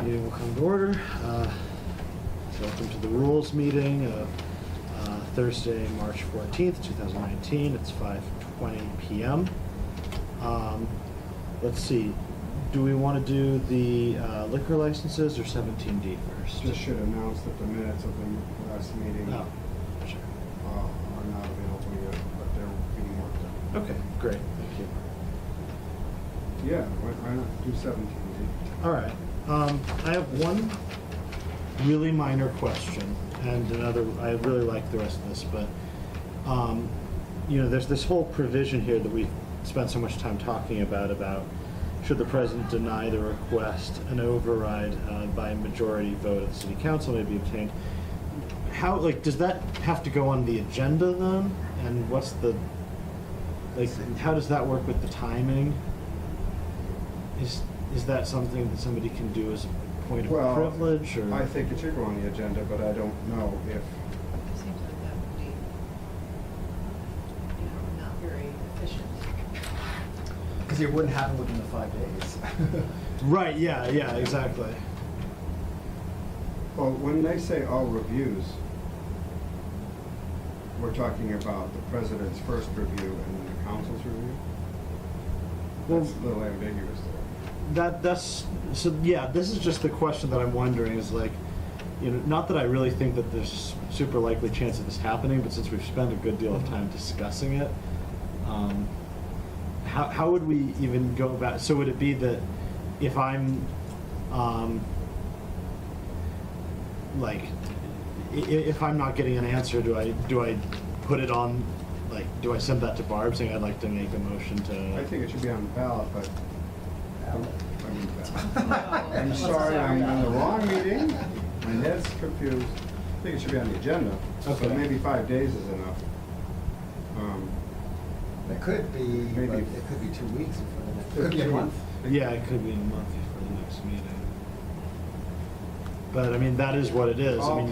Meeting will come to order. Welcome to the rules meeting of Thursday, March 14th, 2019. It's 5:20 p.m. Let's see. Do we want to do the liquor licenses or 17D first? Just should announce that the minutes of the last meeting Oh, sure. are not available yet, but they're being worked on. Okay, great. Thank you. Yeah, why not do 17D? All right. I have one really minor question, and another. I really like the rest of this, but there's this whole provision here that we've spent so much time talking about should the president deny the request, an override by a majority vote of the city council may be obtained. How, does that have to go on the agenda then? And what's the, how does that work with the timing? Is that something that somebody can do as a point of privilege? Or? I think it should go on the agenda, but I don't know if... Seems like that would be, not very efficient. Because it wouldn't happen within the 5 days. Right, yeah, exactly. Well, when they say all reviews, we're talking about the president's first review and then the council's review? That's a little ambiguous there. This is just the question that I'm wondering is not that I really think that there's a super likely chance of this happening, but since we've spent a good deal of time discussing it, how would we even go about it? So would it be that if I'm if I'm not getting an answer, do I put it on, do I send that to Barb saying I'd like to make a motion to? I think it should be on the ballot, but... Ballot. I'm sorry, I'm in the wrong meeting. My head's confused. I think it should be on the agenda. Okay. So maybe 5 days is enough. It could be, Maybe. but it could be 2 weeks. It could be a month. Yeah, it could be a month for the next meeting. But I mean, that is what it is. All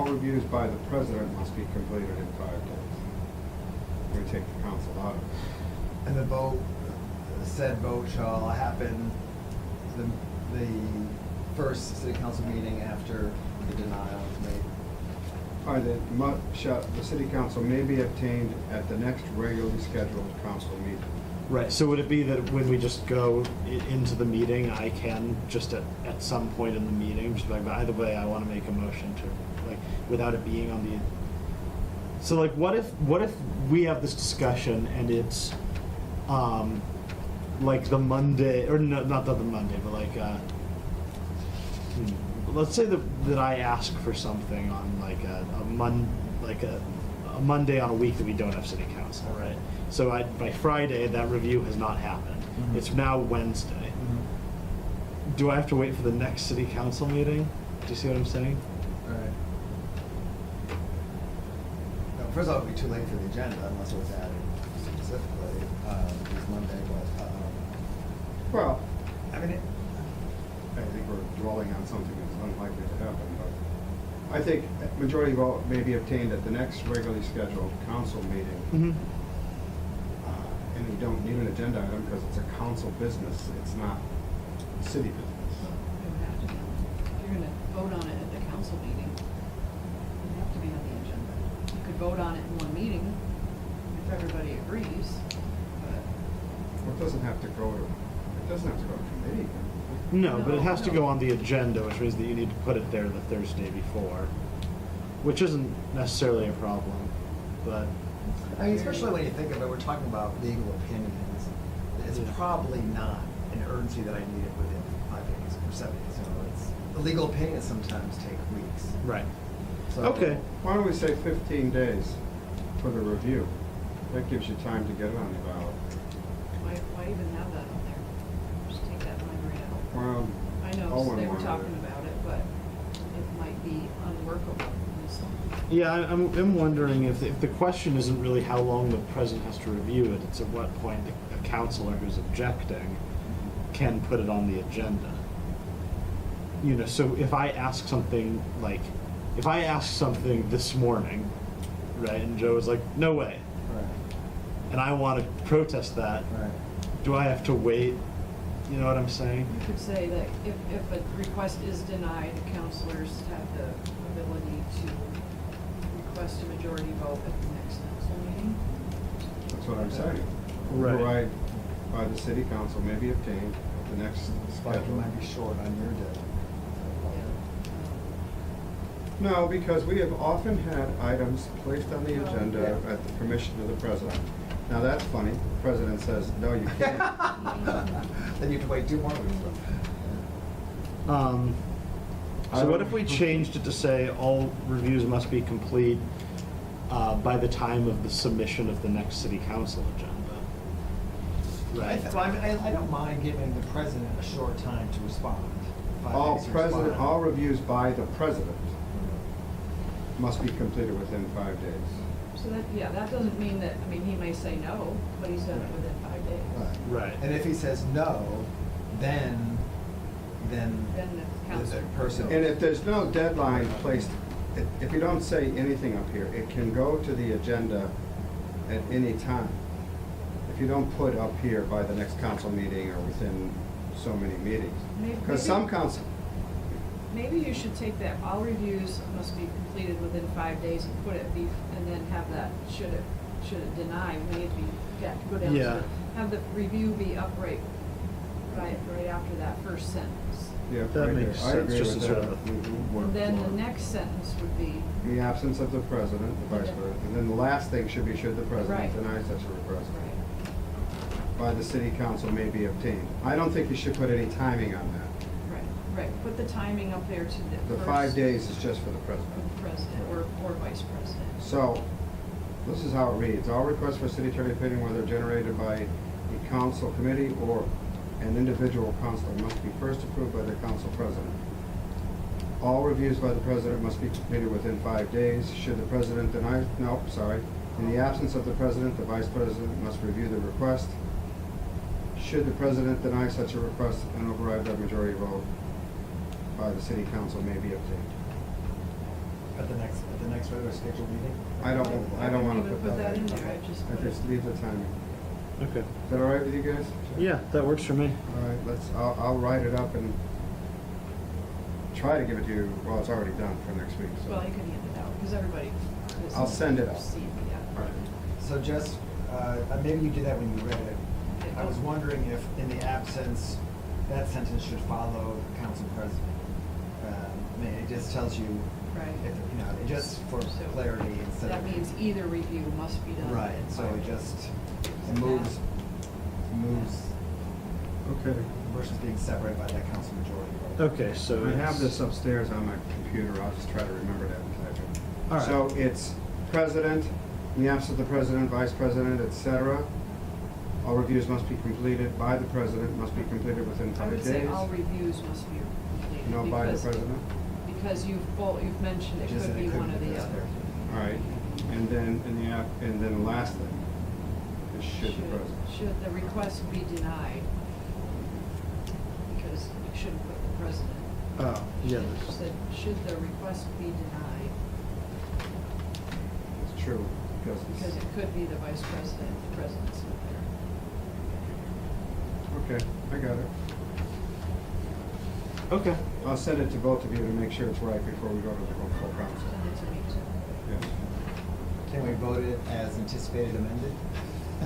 reviews by the president must be completed in 5 days. We take the council out of it. And the said vote shall happen the first city council meeting after the denial is made. All right, the city council may be obtained at the next regularly scheduled council meeting. Right, so would it be that when we just go into the meeting, I can just at some point in the meeting, just by the way, I want to make a motion to, without it being on the... So what if we have this discussion and it's, the Monday, or no, not the Monday, but let's say that I ask for something on a Monday on a week that we don't have city council, right? So by Friday, that review has not happened. Mm-hmm. It's now Wednesday. Mm-hmm. Do I have to wait for the next city council meeting? Do you see what I'm saying? Right. No, first of all, it would be too late for the agenda unless it was added specifically this Monday, but... Well, I mean, I think we're dwelling on something that's unlikely to happen, but I think majority vote may be obtained at the next regularly scheduled council meeting. Mm-hmm. And we don't need an agenda item because it's a council business, it's not city business. It would have to be. If you're gonna vote on it at the council meeting, it would have to be on the agenda. You could vote on it in one meeting if everybody agrees, but. Well, it doesn't have to go to committee. No, but it has to No. go on the agenda, which means that you need to put it there the Thursday before, which isn't necessarily a problem, but... I mean, especially when you think of it, we're talking about legal opinions. It's Yeah. probably not an urgency that I need it within 5 days or 7 days. The legal opinions sometimes take weeks. Right. So, Okay. Why don't we say 15 days for the review? That gives you time to get it on the ballot. Why even have that on there? Just take that line right out. Well, I know Owen they were wanted talking it. about it, but it might be unworkable. Yeah, I'm wondering if the question isn't really how long the president has to review it, it's at what point a counselor who's objecting can put it on the agenda. So if I ask something this morning, right, and Joe was like, no way, Right. and I want to protest that, Right. do I have to wait You know what I'm saying? You could say that if a request is denied, the counselors have the ability to request a majority vote at the next council meeting. That's what I'm saying. Right. Override by the city council may be obtained at the next But it schedule. might be short on your day. No, because we have often had items placed on the agenda Yeah. at the permission of the president. Now, that's funny. The president says, no, you can't. Then you have to wait 2 more weeks. So what if we changed it to say all reviews must be complete by the time of the submission of the next city council agenda? Right. I don't mind giving the president a short time to respond. 5 All days to president, respond. all reviews by the president must be completed within 5 days. So that, yeah, that doesn't mean that, I mean, he may say no, but he's done it within 5 days. Right. And if he says no, then Then the council. person. And if there's no deadline placed, if you don't say anything up here, it can go to the agenda at any time. If you don't put up here by the next council meeting or within so many meetings. Because some council, Maybe you should take that, all reviews must be completed within 5 days and put it, and then have that, should it deny, maybe, go down Yeah. to, have the review be upright right after that first sentence. yeah, That right makes there. I sense, agree just with as sort that. of a Mhm. And then the next sentence would be, The absence of the president, the vice Okay. president, and then the last thing should be, should the president Right. deny such a request right, by the city council may be obtained. I don't think you should put any timing on that. right, put the timing up there to the The first. 5 days is just for the Of president. the president, or vice president. So, this is how it reads. All requests for city attorney opinion, whether generated by a council committee or an individual councilor, must be first approved by the council president. All reviews by the president must be completed within 5 days. Should the president deny, in the absence of the president, the vice president must review the request. Should the president deny such a request, an override by majority vote by the city council may be obtained. At the next regular scheduled meeting? I don't want to even put that in. there, I just I put just it. leave the timing. Okay. Is that all right with you guys? Yeah, that works for me. All right, I'll write it up and try to give it to you, well, it's already done for next week, so. Well, you can hand it out, because everybody. is- I'll send it out. See, yeah. All right. So just, maybe you did that when you read it. I was wondering if, in the absence, that sentence should follow council president. I mean, it just tells you, Right. if, it just for So clarity instead of. That means either review must be done. Right, within so 5 it days. just moves Okay. versus being separated by that council majority vote. Okay, so I have it's- this upstairs on my computer, I'll just try to remember that and type it. All right. So it's president, in the absence of the president, vice president, et cetera. All reviews must be completed by the president, must be completed within I 5 would days. say all reviews must be completed. No, by the because- president? Because you've mentioned it Just could that it be could one be or the this other. there. All right, and then and then the last thing is should the president. Should the request be denied? Because you shouldn't put the president. Oh, yeah. Should- Said, should the request be denied? It's true, because Because it's, it could be the vice president, the president's not there. okay, I got it. Okay. I'll send it to both of you to make sure it's right before we go to the full council. Send it to me too. Yes. Can we vote it as anticipated amended?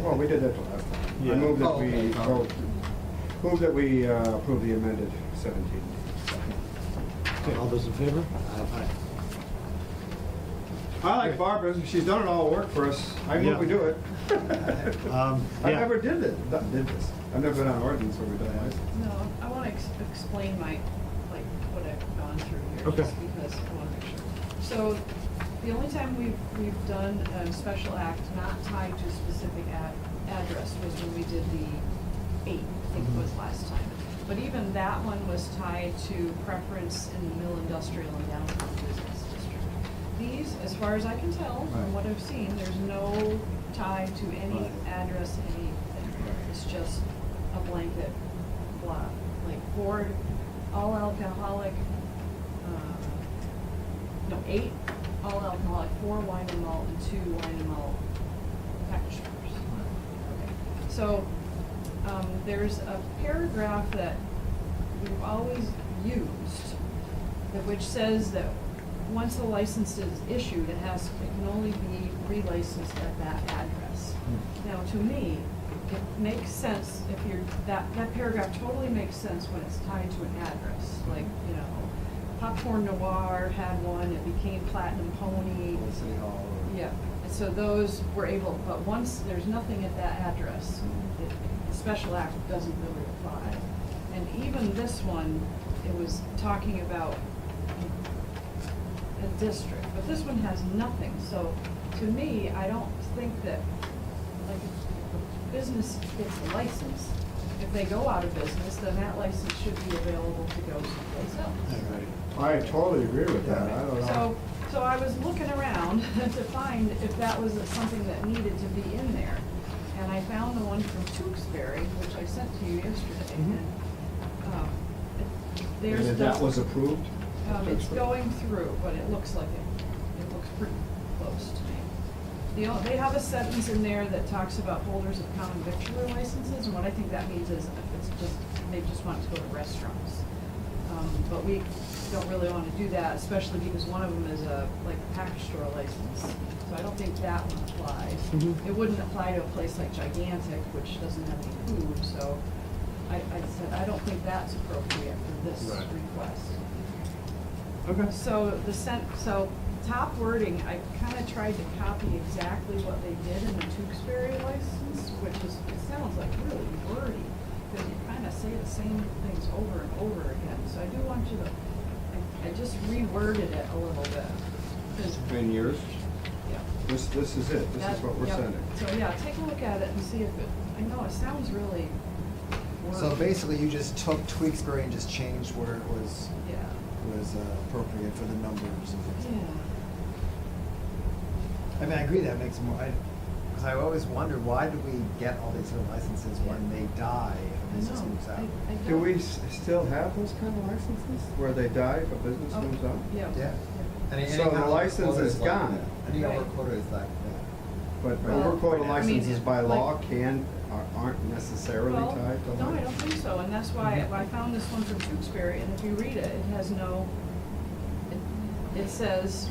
Well, we did that the last time. Yeah. I move that Oh, we okay. vote, approve the amended 17. Okay, all those in favor? Aye. I like Barbara, she's done it all work for us. I move we do it. I Yeah. never did this. I've never been on ordinance where we've done this. No, I want to explain what I've gone through here. Okay. Just because I want to make sure. So, the only time we've done a special act not tied to a specific address was when we did the 8, I think it was last time. But even that one was tied to preference in the mill industrial and downtown business district. These, as far as I can tell, Right. from what I've seen, there's no tie to any Right. address, anything. It's just a blanket blah, like 4 all alcoholic, 8 all alcoholic, 4 wine and malt, and 2 wine and malt package stores. Okay. So, there's a paragraph that we've always used, which says that once a license is issued, it can only be relicensed at that address. Now, to me, it makes sense if that paragraph totally makes sense when it's tied to an address. Like, Popcorn Noir had one, it became Platinum Pony. Old City Hall. Yeah, and so those were able, but once there's nothing at that address, the special act doesn't really apply. And even this one, it was talking about a district, but this one has nothing. So to me, I don't think that, like, if a business gets a license, if they go out of business, then that license should be available to go someplace else. I totally agree with that, I don't know. So I was looking around to find if that was something that needed to be in there. And I found the one from Tewksbury, which I sent to you yesterday. Mhm. And there's And that was approved? it's going through, but it looks like it looks pretty close to me. They have a sentence in there that talks about holders of common victular licenses, and what I think that means is if it's just, they just want to go to restaurants. But we don't really want to do that, especially because one of them is a package store license. So I don't think that one applies. Mhm. It wouldn't apply to a place like Gigantic, which doesn't have any food, so I said, I don't think that's appropriate for this Right. request. Okay. So top wording, I kind of tried to copy exactly what they did in the Tewksbury license, which is, it sounds like really wordy, because you kind of say the same things over and over again. So I do want you to, I just reworded it a little bit. 'Cause- In yours? yeah. This is it, this is what we're Yep. sending. So, yeah, take a look at it and see if it, I know it sounds really So wordy. basically, you just took Tewksbury and just changed where it was Yeah, appropriate for the numbers and things. yeah. I mean, I agree that makes more, because I always wondered, why do we get all these other licenses when they die if a business moves out? I Do don't- we still have those kind of licenses, where they die if a business Oh, moves out? Yeah. Yeah. Any So the kind of license quota is like gone. that. Any Right. over quota is like that. But Well, over quota I mean, licenses by law like- aren't necessarily Well, tied to no, I license. don't think so, and that's why I found this one from Tewksbury, and if you read it, it has no, it says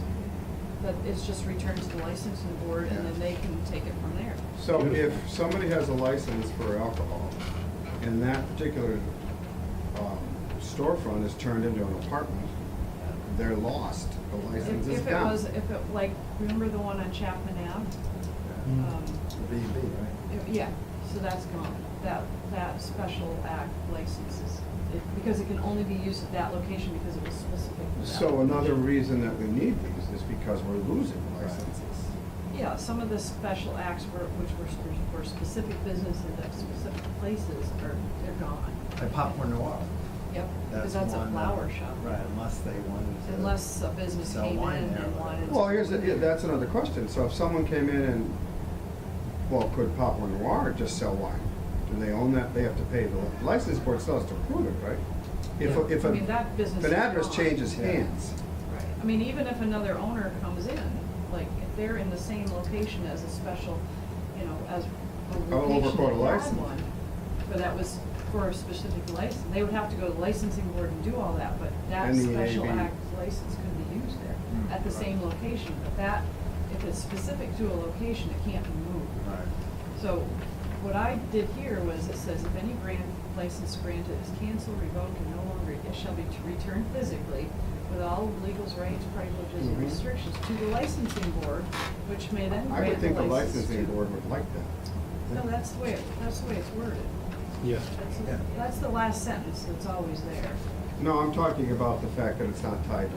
that it's just returned to the licensing board, and then they can take it from there. So if Beautiful. somebody has a license for alcohol, and that particular storefront is turned into an apartment, they're lost, the license is If it gone. was, if it, like, remember the one on Chapman Ave? B&B, right? Yeah, so that's gone. That special act license is, because it can only be used at that location because it was specific to that So another location. reason that we need these is because we're losing licenses. Yeah, some of the special acts which were for specific businesses at specific places they're gone. Like Popcorn Noir. Yep, because that's a one flower that- shop. Right, unless they wanted to. Unless a business sell came wine in there, and but- wanted. Well, that's another question. So if someone came in and, well, could Popcorn Noir just sell wine? Do they own that? They have to pay the license board still has to approve it, right? If I mean, that business an is address gone. changes Yeah. hands, Right, I mean, even if another owner comes in, like, if they're in the same location as a special, as a Oh, location overquota that had license. one, but that was for a specific license, they would have to go to the licensing board and do all that, but that And the special AB. act license could be used there, at the same location, but that, if it's specific to a location, it can't be moved. Right. So what I did here was, it says, if any license granted is canceled, revoked, and no longer, it shall be returned physically with all legals, rights, privileges, and Mhm. restrictions to the licensing board, which may then I grant would the think the license licensing to. board would like that. No, that's the way it's worded. Yeah. Yeah. That's the last sentence that's always there. No, I'm talking about the fact that it's not tied to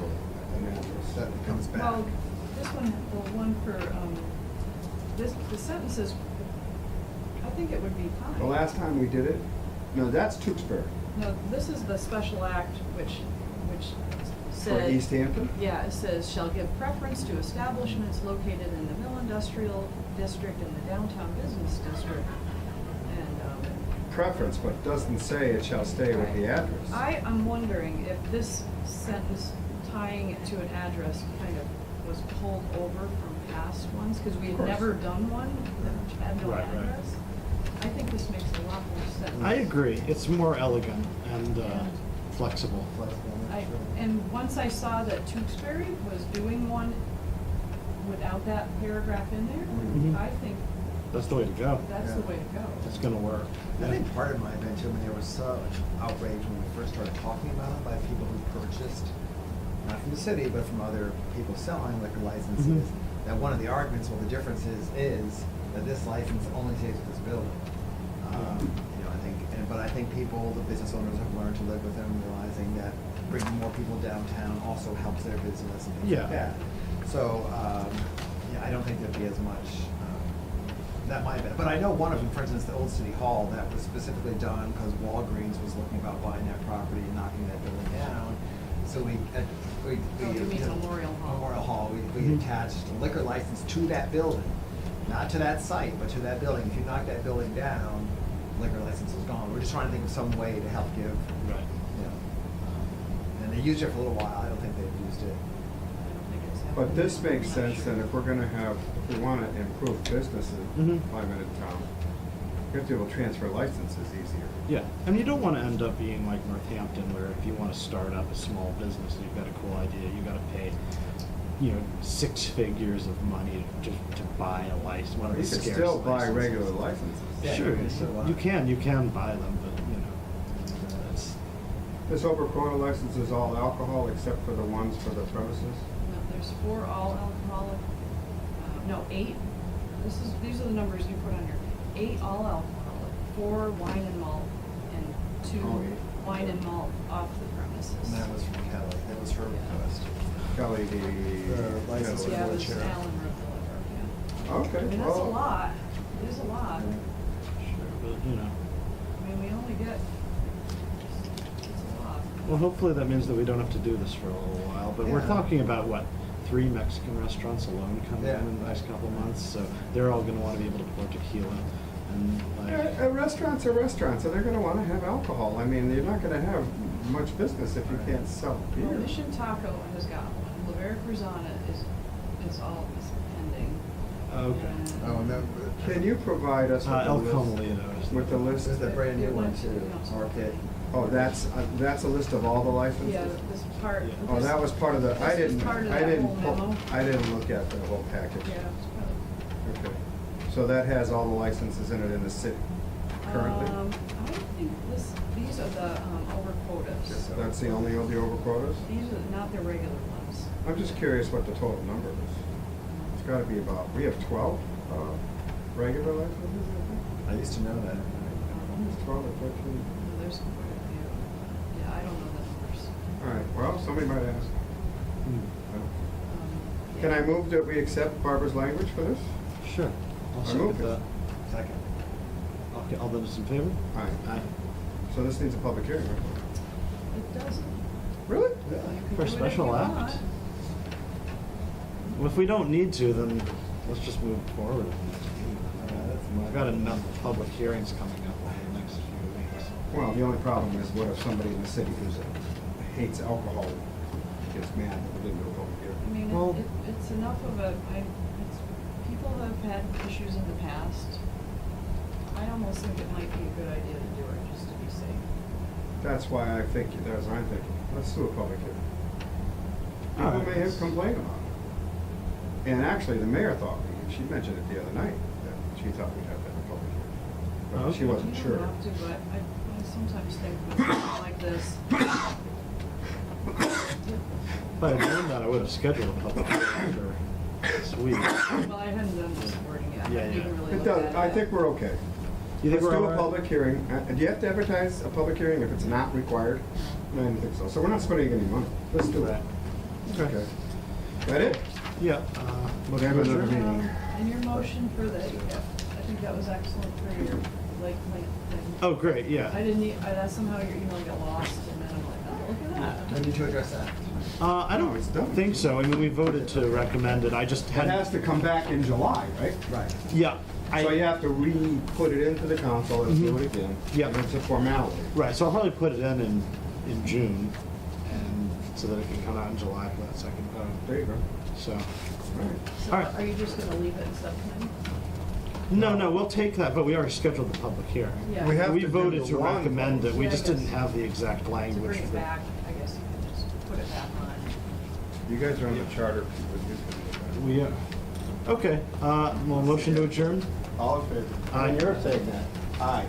an address. That comes back. Well, this one, the one for, the sentence is, I think it would be fine. The last time we did it, no, that's Tewksbury. No, this is the special act which For said. Easthampton? Yeah, it says, shall give preference to establishments located in the Mill Industrial District and the Downtown Business District. And, Preference, but doesn't say it shall stay with the address. I am wondering if this sentence tying it to an address kind of was pulled over from past ones, because we Of had course. never done one that had no Right, right. address. I think this makes a lot more sense. I agree. It's more elegant and flexible. And once I saw that Tewksbury was doing one without that paragraph in Mhm. there, I think That's the way to go. that's the way to go. It's gonna work. I think part of my event too, I mean, there was such outrage when we first started talking about it by people who purchased, not from the city, but from other people selling liquor licenses, Mhm. that one of the arguments, well, the difference is that this license only stays with this building. You know, I think, but I think people, the business owners have learned to live with them, realizing that bringing more people downtown also helps their business and things Yeah. like that. So, yeah, I don't think there'd be as much, that might be, but I know one of them, for instance, the old city hall, that was specifically done because Walgreens was looking about buying that property and knocking that building down. So we Oh, you mean Memorial Hall. Memorial Hall, we Mhm. attached a liquor license to that building, not to that site, but to that building. If you knock that building down, liquor license is gone. We're just trying to think of some way to help give, Right. you know. And they used it for a little while. I don't think they've used it. I don't think it's But happening. this makes I'm not sense, sure. and if we're gonna have, if we wanna improve businesses, Mhm. climate in town, we have to be able to transfer licenses easier. Yeah, and you don't want to end up being like Northampton, where if you want to start up a small business, you've got a cool idea, you got to pay, 6 figures of money to buy a license. One of the You could scarce still buy licenses. regular licenses. Yeah, Sure, you can still buy. you can buy them, but that's, This over quota license is all alcohol except for the ones for the premises? No, there's 4 all alcoholic, no, 8, these are the numbers you put on here. 8 all alcoholic, 4 wine and malt, and 2 Oh, 8. wine and malt off the premises. And that was from Kelly. That was her request. Kelly, The license Yeah, it was chair. Alan wrote the letter, yeah. Okay. I mean, that's a well, lot, it is a lot. sure, but, I mean, we only get, it's a lot. well, hopefully that means that we don't have to do this for a little while, but we're Yeah. talking about, 3 Mexican restaurants alone coming Yeah. in the next couple months, so they're all gonna wanna be able to pour tequila, and like, A restaurant's a restaurant, so they're gonna wanna have alcohol. I mean, you're not gonna have much business if you can't sell Well, beer. Mission Taco has got one, Lavera Cruzana is pending. okay. And- Oh, no. Can you provide us with El a list? Carmelito is. With the list? This is the brand new It one went to too. council. Market. Oh, that's a list of all the licenses? Yeah, this part. Yeah. Oh, that was part of the, I This is didn't, part of I that didn't, whole memo. I didn't look at the whole package. Yeah, it's Okay. So that has all the licenses in it in the city currently? I think these are the, over quotas. Just so. That's the only of the over quotas? These are not the regular ones. I'm just curious what the total number is. It's gotta be about, we have 12, regular licenses, I I used to know that. think? It's 12 or 13. There's quite a few. Yeah, I don't know the numbers. All right, well, somebody might ask. Hmm. Can I move that we accept Barbara's language for this? Sure. I'll I second move it. that. Second. Okay, all those in favor? Aye. Aye. So this needs a public hearing, right? It doesn't. Really? You can For a do it if special you act? want. Well, if we don't need to, then let's just move forward. I've got enough public hearings coming up over the next few weeks. Well, the only problem is what if somebody in the city who hates alcohol gets mad that we didn't do a public I hearing? mean, Well- it's enough of a, people have had issues in the past. I almost think it might be a good idea to do it, just to be safe. That's why I think, that's what I'm thinking. Let's do a public hearing. People All right. may have complained about it. And actually, the mayor thought, she mentioned it the other night, that she thought we'd have to have a public hearing. But she Okay. wasn't You sure. don't have to, but I sometimes think with something like this, If I had known that, I would have scheduled a public hearing for this week. well, I hadn't done this wording yet. I Yeah, didn't yeah. even really It look does, at I it. think we're okay. You think Let's we're do all a right? public hearing. Do you have to advertise a public hearing if it's not required? No, I don't think so. So we're not spending any money. Let's do it. Right. Okay. That it? Yeah. We have another motion? meeting. And your motion for the, I think that was excellent for your lake thing. Oh, great, I yeah. didn't, somehow your email got lost, and then I'm like, oh, look at When that. did you address that? I No, it's done. don't think so. I mean, we voted to recommend it. I just It had. has to come back in July, right? Right. Yeah. So you have to re-put it into the council and do Mhm. it again. Yeah. And it's a formality. Right, so I'll probably put it in June, and so that it can come out in July for that second vote. There you go. So, All right. So All right. are you just gonna leave it in subcommittee? No, we'll take that, but we already scheduled the public hearing. Yeah. We have We to do voted the to one recommend it, we Yeah, I just didn't guess. have the exact To language. bring it for- back, I guess you can just put it back on. You guys are on the charter. But you can do that. We, okay, well, motion to adjourn? All in favor? Aye. You're saying that. Aye.